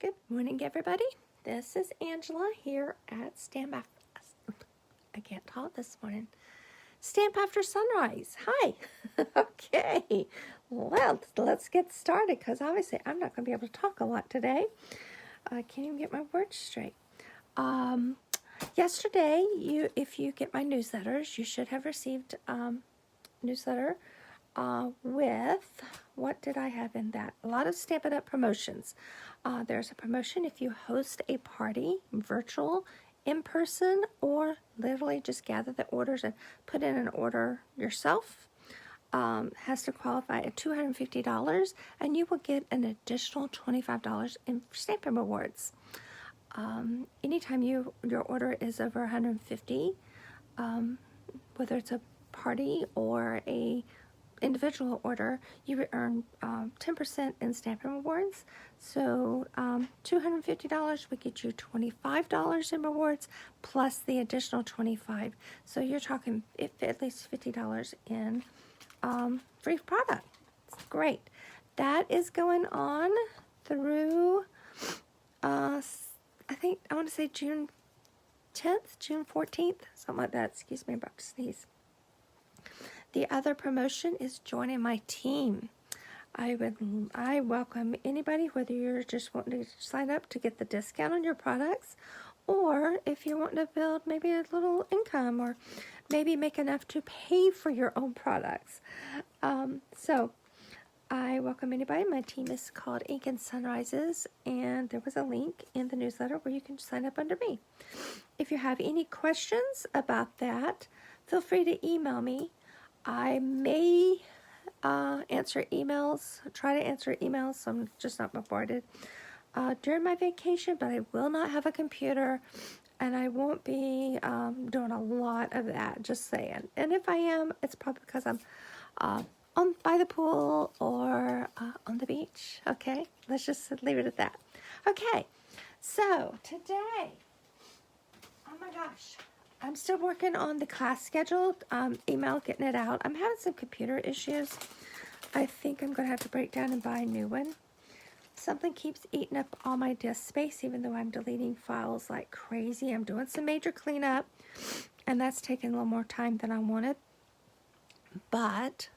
Good morning, everybody. This is Angela here at I can't talk this morning. Stamp After Sunrise. Hi. Okay. Well, let's get started because obviously I'm not going to be able to talk a lot today. I can't even get my words straight. Yesterday, if you get my newsletters, you should have received newsletter with, what did I have in that? A lot of Stampin' Up! Promotions. There's a promotion if you host a party, virtual, in person, or literally just gather the orders and put in an order yourself. Has to qualify at $250, and you will get an additional $25 in Stampin' Rewards. Anytime your order is over $150, whether it's a party or a individual order, you earn 10% in Stampin' Rewards. So $250 would get you $25 in rewards plus the additional $25. So you're talking at least $50 in free product. It's great. That is going on through I want to say June 10th, June 14th, something like that. Excuse me, I'm about to sneeze. The other promotion is joining my team. I welcome anybody, whether you're just wanting to sign up to get the discount on your products, or if you want to build maybe a little income, or maybe make enough to pay for your own products. So I welcome anybody. My team is called Ink and Sunrises, and there was a link in the newsletter where you can sign up under me. If you have any questions about that, feel free to email me. I may answer emails, try to answer emails, so I'm just not bombarded during my vacation, but I will not have a computer, and I won't be doing a lot of that, just saying. And if I am, it's probably because I'm by the pool or on the beach, okay? Let's just leave it at that. Okay, so today, oh my gosh, I'm still working on the class schedule, email, getting it out. I'm having some computer issues. I think I'm going to have to break down and buy a new one. Something keeps eating up all my disk space, even though I'm deleting files like crazy. I'm doing some major cleanup, and that's taking a little more time than I wanted. But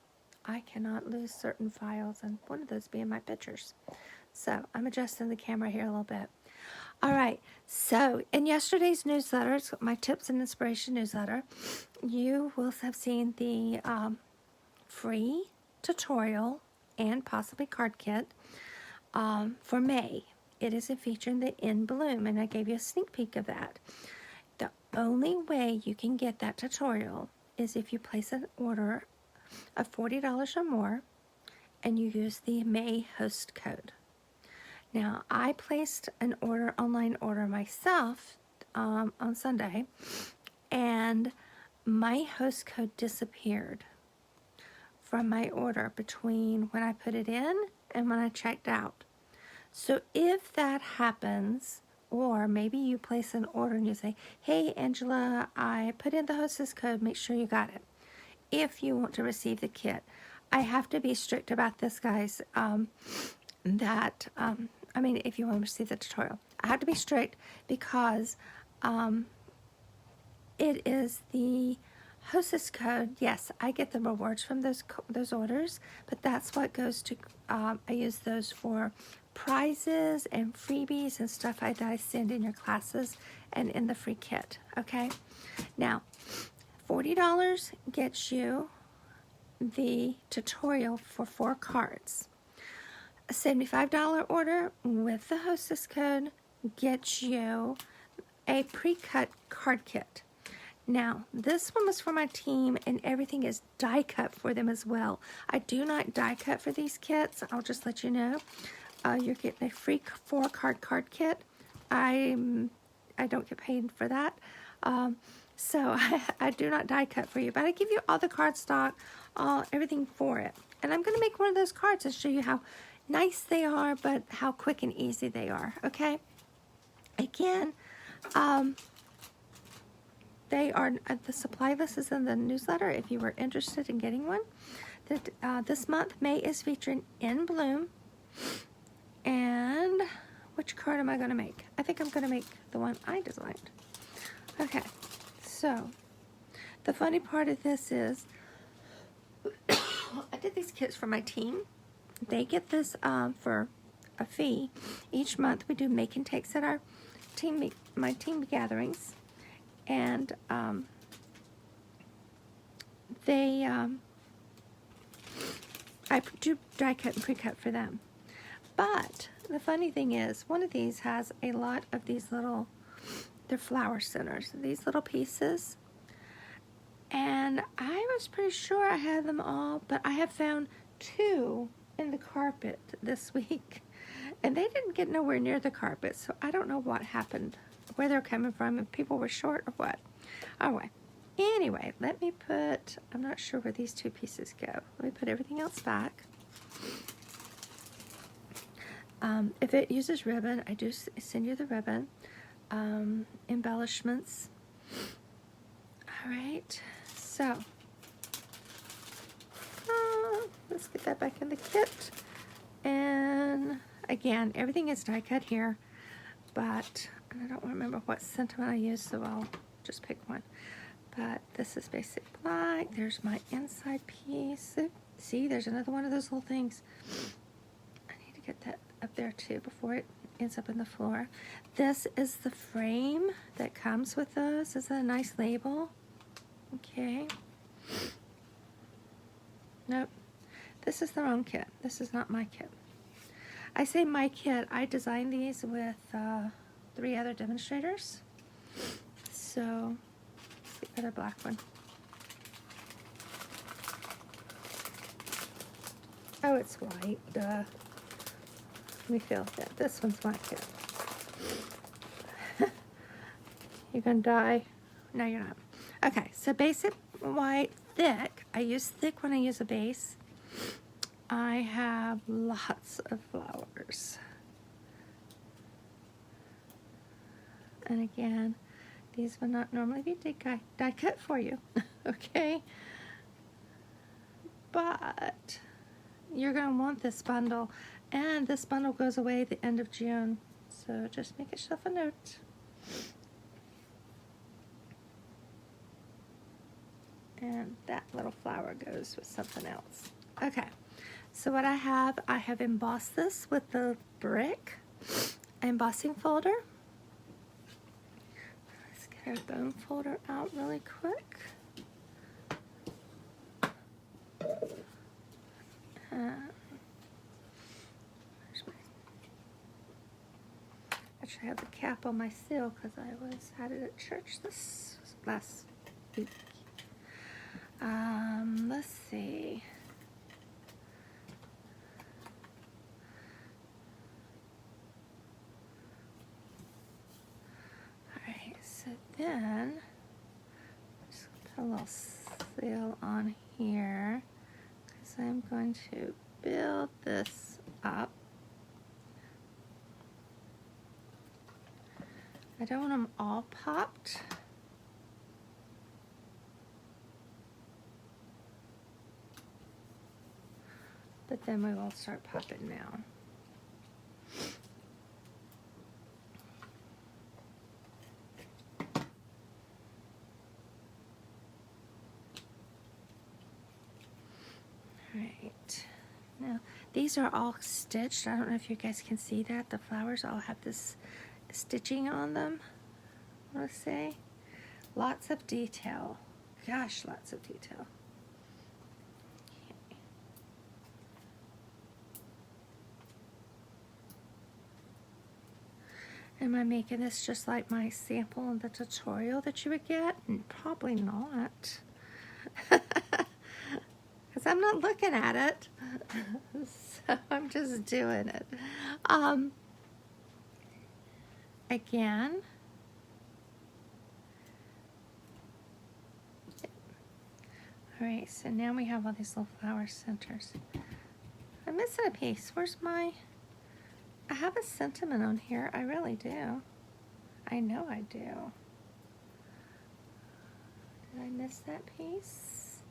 I cannot lose certain files, and one of those being my pictures. So I'm adjusting the camera here a little bit. All right, so in yesterday's newsletter, my tips and inspiration newsletter, you will have seen the free tutorial and possibly card kit for May. It is a feature in the In Bloom, and I gave you a sneak peek of that. The only way you can get that tutorial is if you place an order of $40 or more and you use the May host code. Now, I placed an online order myself on Sunday, and my host code disappeared from my order between when I put it in and when I checked out. So if that happens, or maybe you place an order and you say, hey, Angela, I put in the hostess code, make sure you got it. If you want to receive the kit, I have to be strict about this, guys, if you want to receive the tutorial, I have to be strict because it is the hostess code. Yes, I get the rewards from those orders, but that's what goes to, I use those for prizes and freebies and stuff that I send in your classes and in the free kit, okay? Now, $40 gets you the tutorial for 4 cards. A $75 order with the hostess code gets you a pre-cut card kit. Now, this one was for my team, and everything is die cut for them as well. I do not die cut for these kits. I'll just let you know. You're getting a free 4-card card kit. I don't get paid for that. So I do not die cut for you, but I give you all the card stock, everything for it. And I'm going to make one of those cards and show you how nice they are, but how quick and easy they are, okay? Again, they are, the supply list is in the newsletter if you were interested in getting one. This month, May is featuring In Bloom. And which card am I going to make? I think I'm going to make the one I designed. Okay, so the funny part of this is I did these kits for my team. They get this for a fee. Each month we do make and takes at our my team gatherings, and I do die cut and pre-cut for them. But the funny thing is, one of these has a lot of these little, they're flower centers, these little pieces. And I was pretty sure I had them all, but I have found 2 in the carpet this week. And they didn't get nowhere near the carpet, so I don't know what happened, where they're coming from, if people were short or what. Anyway, let me put, I'm not sure where these 2 pieces go. Let me put everything else back. If it uses ribbon, I do send you the ribbon. Embellishments. All right, so let's get that back in the kit. And again, everything is die cut here, but I don't remember what sentiment I used, so I'll just pick one. But this is basic black. There's my inside piece. See, there's another one of those little things. I need to get that up there too before it ends up in the floor. This is the frame that comes with those. Is that a nice label? Okay. Nope. This is the wrong kit. This is not my kit. I say my kit. I designed these with 3 other demonstrators. So, let's get the black one. Oh, it's white. Duh. Let me feel that. This one's my kit. You're gonna die? No, you're not. Okay, so basic white, thick. I use thick when I use a base. I have lots of flowers. And again, these would not normally be die cut for you, okay? But you're going to want this bundle, and this bundle goes away at the end of June, so just make yourself a note. And that little flower goes with something else. Okay, so what I have embossed this with the brick embossing folder. Let's get our bone folder out really quick. Actually, I have the cap on my seal because I had it at church this last week. Let's see. Alright, so then just put a little seal on here because I'm going to build this up. I don't want them all popped. But then we will start popping now. Alright. Now, these are all stitched. I don't know if you guys can see that. The flowers all have this stitching on them. I want to say. Lots of detail. Gosh, lots of detail. Am I making this just like my sample in the tutorial that you would get? Probably not. Because I'm not looking at it. So I'm just doing it. Again. Alright, so now we have all these little flower centers. I'm missing a piece. Where's my... I have a sentiment on here. I really do. I know I do. Did I miss that piece?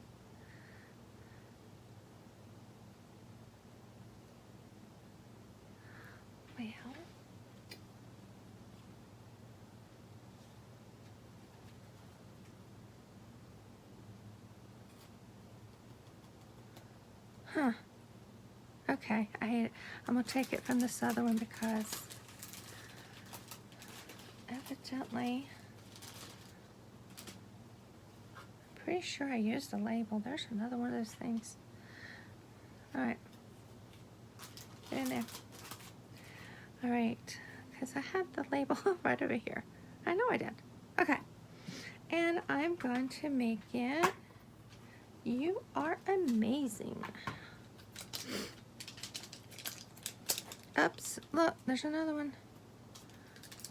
Well, Huh. Okay, I hate it. I'm going to take it from this other one because evidently, I'm pretty sure I used a label. There's another one of those things. All right. Get in there. All right. Because I had the label right over here. I know I did. Okay. And I'm going to make it, you are amazing. Oops, look, there's another one.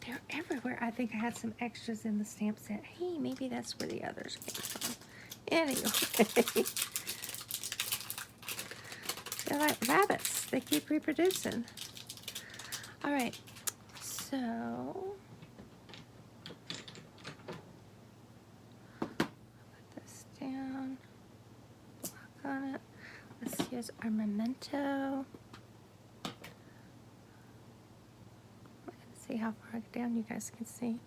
They're everywhere. I think I had some extras in the stamp set. Hey, maybe that's where the others came from. Anyway, they're like rabbits. They keep reproducing. All right, so put this down, block on it. Let's use our memento. See how far down you guys can see.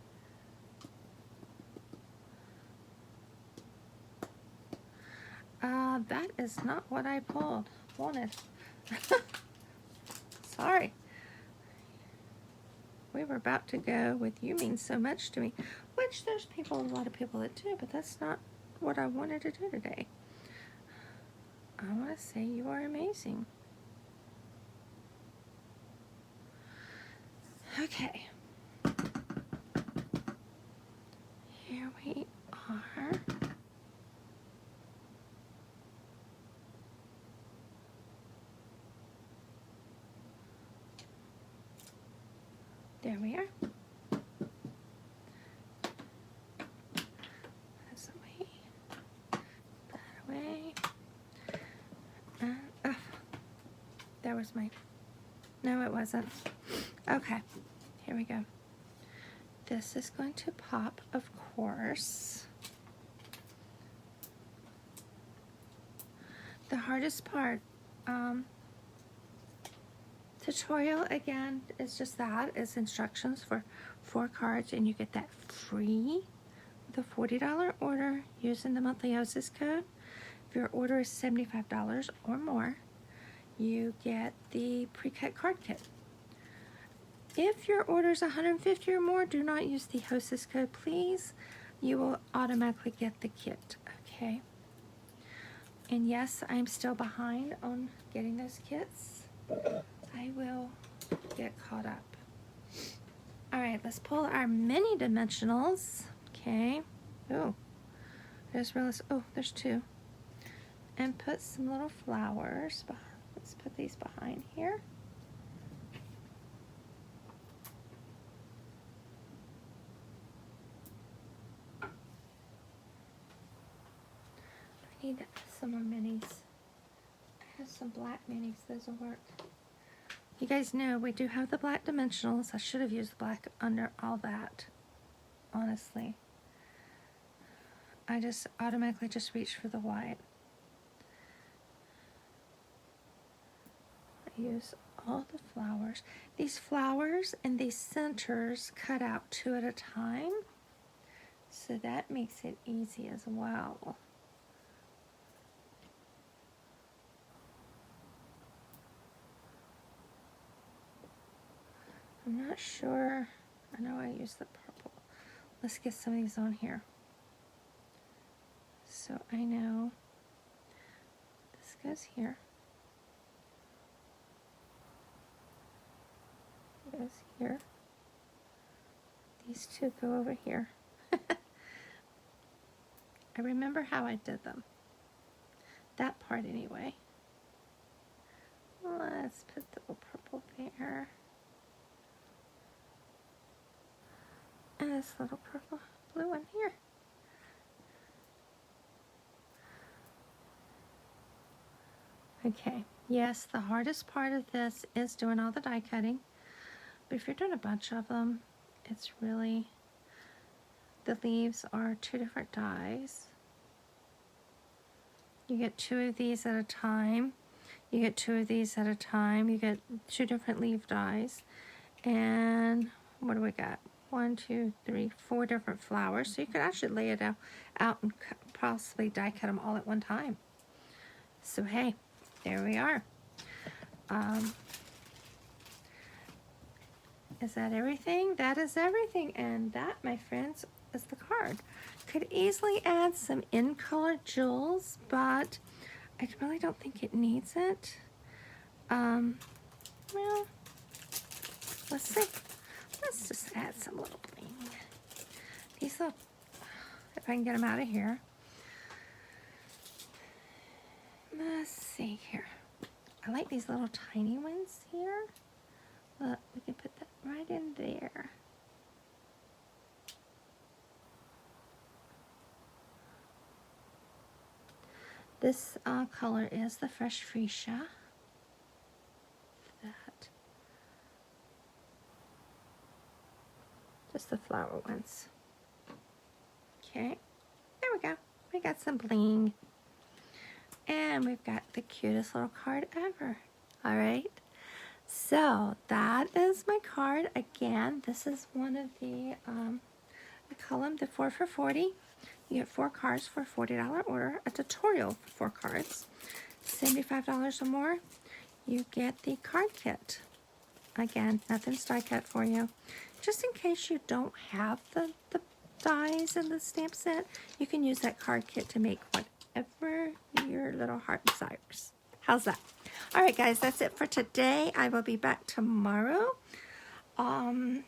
That is not what I wanted. Sorry. We were about to go with You Mean So Much to Me, which there's a lot of people that do, but that's not what I wanted to do today. I want to say you are amazing. Okay. Here we are. There we are. This away. That away. And, there was my... No, it wasn't. Okay. Here we go. This is going to pop, of course. The hardest part, tutorial again is just that, is instructions for 4 cards, and you get that free with a $40 order using the monthly Hostess code. If your order is $75 or more, you get the pre-cut card kit. If your order is $150 or more, do not use the Hostess code, please. You will automatically get the kit, okay? And yes, I'm still behind on getting those kits. I will get caught up. All right, let's pull our mini dimensionals. Okay. Oh, I just realized, oh, there's 2. And put some little flowers. Let's put these behind here. I need some more minis. I have some black minis, those will work. You guys know we do have the black dimensionals. I should have used black under all that, honestly. I just automatically just reached for the white. I use all the flowers. These flowers and these centers cut out 2 at a time, so that makes it easy as well. I'm not sure. I know I used the purple. Let's get some of these on here. So I know this goes here. It goes here. These 2 go over here. I remember how I did them. That part anyway. Let's put the little purple there. And this little purple blue one here. Okay, yes, the hardest part of this is doing all the die cutting. But if you're doing a bunch of them, it's really, the leaves are 2 different dies. You get 2 of these at a time. You get 2 of these at a time. You get 2 different leaf dies. And what do we got? 1, 2, 3, 4 different flowers. So you could actually lay it out and possibly die cut them all at one time. So hey, there we are. Is that everything? That is everything. And that, my friends, is the card. Could easily add some in-color jewels, but I really don't think it needs it. Well, let's see. Let's just add some little bling. These little, if I can get them out of here. Let's see here. I like these little tiny ones here. Look, we can put that right in there. This color is the Fresh Freesia. That. Just the flower ones. Okay, there we go. We got some bling. And we've got the cutest little card ever. All right. So that is my card. Again, this is one of the column, the 4 for $40. You get 4 cards for a $40 order. A tutorial for 4 cards. $75 or more, you get the card kit. Again, nothing's die cut for you. Just in case you don't have the dies in the stamp set, you can use that card kit to make whatever your little heart desires. How's that? All right, guys, that's it for today. I will be back tomorrow. I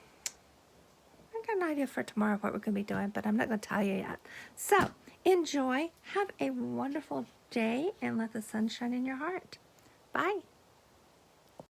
got an idea for tomorrow what we're going to be doing, but I'm not going to tell you yet. So, enjoy. Have a wonderful day, and let the sun shine in your heart. Bye.